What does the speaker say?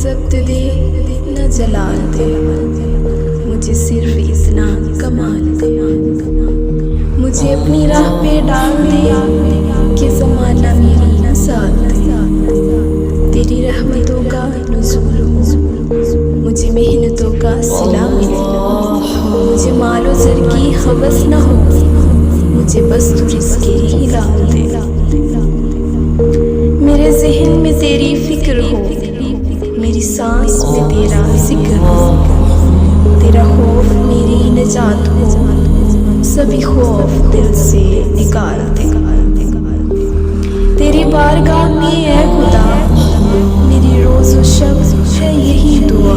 ज़ब्त दे न जलाल दे, मुझे सिर्फ इतना कमाल दे। मुझे अपनी राह पे डाल दे कि ज़माना मेरी न साथ दे। तेरी रहमतों का नुज़ूल हो, मुझे मेहनतों का सिला मिले। मुझे मालो ज़र की हवस न हो, मुझे बस तू रिज़्क़े हिलाल दे। मेरे ज़हन में तेरी फ़िक्र हो, मेरी सांस में तेरा ज़िक्र हो। तेरा खौफ मेरी निजात हो, सभी खौफ दिल से निकाल दे। तेरी बारगाह में ऐ खुदा, मेरी रोज़ व शब है यही दुआ।